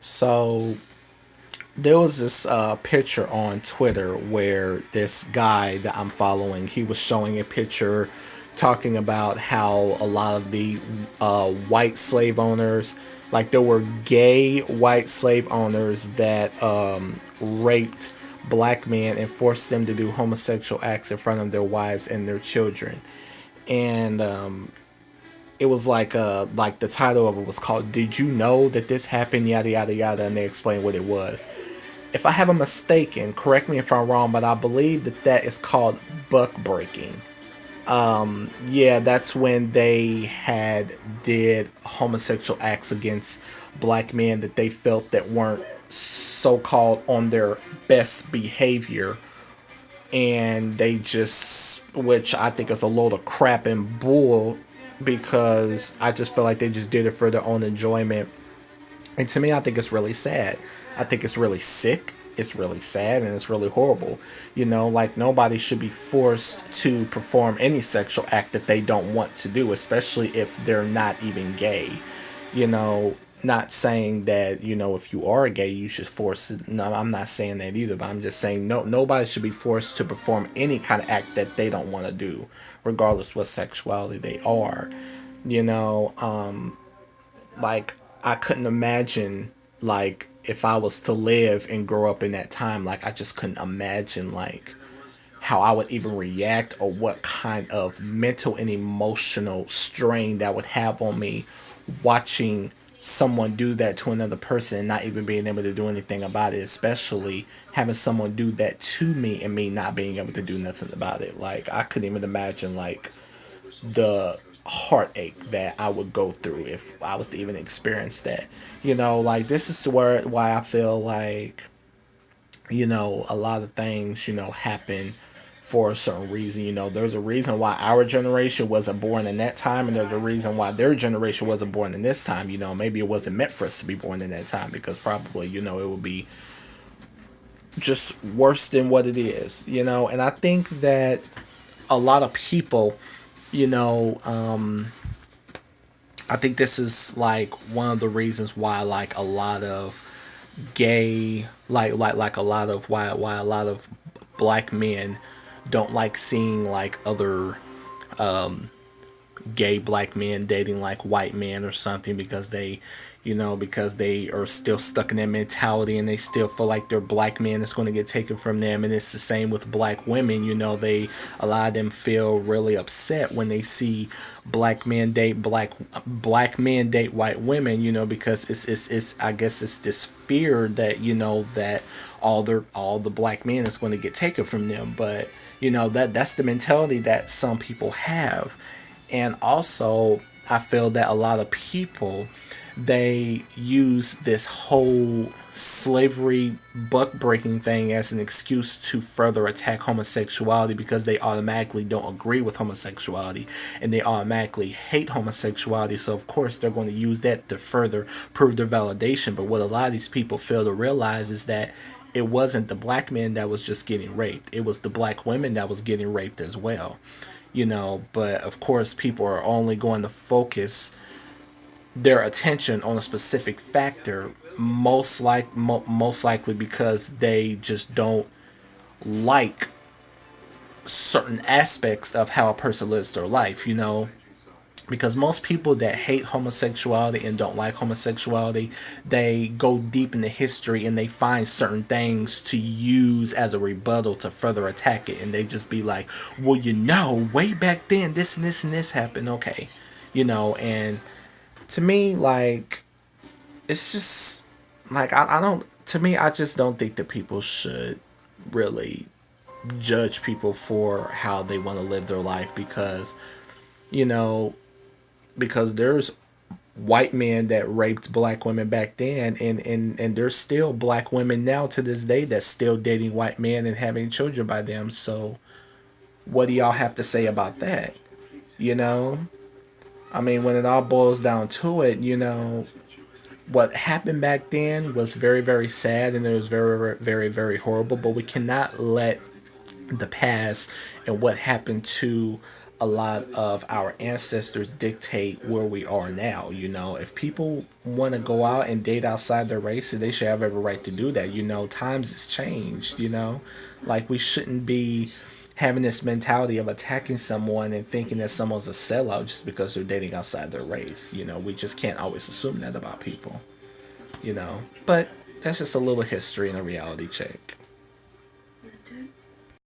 So there was this picture on Twitter where this guy that I'm following, he was showing a picture talking about how a lot of the white slave owners, like there were gay white slave owners that raped black men and forced them to do homosexual acts in front of their wives and their children. And it was like the title of it was called "Did you know that this happened?" Yada yada yada, and they explained what it was. If I have a mistaken, correct me if I'm wrong, but I believe that that is called buck breaking. Yeah, that's when they had did homosexual acts against black men that they felt that weren't so called on their best behavior, and they just, which I think is a load of crap and bull, because I just feel like they just did it for their own enjoyment. And to me, I think it's really sad. I think it's really sick. It's really sad and it's really horrible. Like nobody should be forced to perform any sexual act that they don't want to do, especially if they're not even gay. You know, not saying that, if you are gay, you should force it. No, I'm not saying that either, but I'm just saying nobody should be forced to perform any kind of act that they don't want to do, regardless what sexuality they are. You know, like I couldn't imagine, like, if I was to live and grow up in that time, like I just couldn't imagine like how I would even react, or what kind of mental and emotional strain that would have on me watching someone do that to another person and not even being able to do anything about it, especially having someone do that to me and me not being able to do nothing about it. Like I couldn't even imagine like the heartache that I would go through if I was to even experience that. Like this is why I feel like, a lot of things, happen for a certain reason. There's a reason why our generation wasn't born in that time, and there's a reason why their generation wasn't born in this time. Maybe it wasn't meant for us to be born in that time, because probably, it would be just worse than what it is. And I think that a lot of people, you know, I think this is like one of the reasons why like a lot of gay like a lot of why a lot of black men don't like seeing like other gay black men dating like white men or something, because because they are still stuck in that mentality, and they still feel like their black man is going to get taken from them. And it's the same with black women. They, a lot of them feel really upset when they see black men date white women, because it's I guess it's this fear that, that all the black men is going to get taken from them. But that's the mentality that some people have. And also, I feel that a lot of people, they use this whole slavery buck breaking thing as an excuse to further attack homosexuality, because they automatically don't agree with homosexuality and they automatically hate homosexuality. So of course they're going to use that to further prove their validation. But what a lot of these people fail to realize is that it wasn't the black men that was just getting raped, it was the black women that was getting raped as well. But of course people are only going to focus their attention on a specific factor, most likely because they just don't like certain aspects of how a person lives their life. Because most people that hate homosexuality and don't like homosexuality, they go deep into history and they find certain things to use as a rebuttal to further attack it, and they just be like, well, way back then this and this and this happened. Okay. And to me, like, it's just like I don't, to me, I just don't think that people should really judge people for how they want to live their life, because you know because there's white men that raped black women back then, and there's still black women now to this day that's still dating white men and having children by them. So what do y'all have to say about that? you know I mean, when it all boils down to it, what happened back then was very, very sad, and it was very, very, very horrible. But we cannot let the past and what happened to a lot of our ancestors dictate where we are now. You know, if people want to go out and date outside their race, they should have every right to do that. You know, times has changed. You know, like we shouldn't be having this mentality of attacking someone and thinking that someone's a sellout just because they're dating outside their race. You know, we just can't always assume that about people. You know, but that's just a little history and a reality check.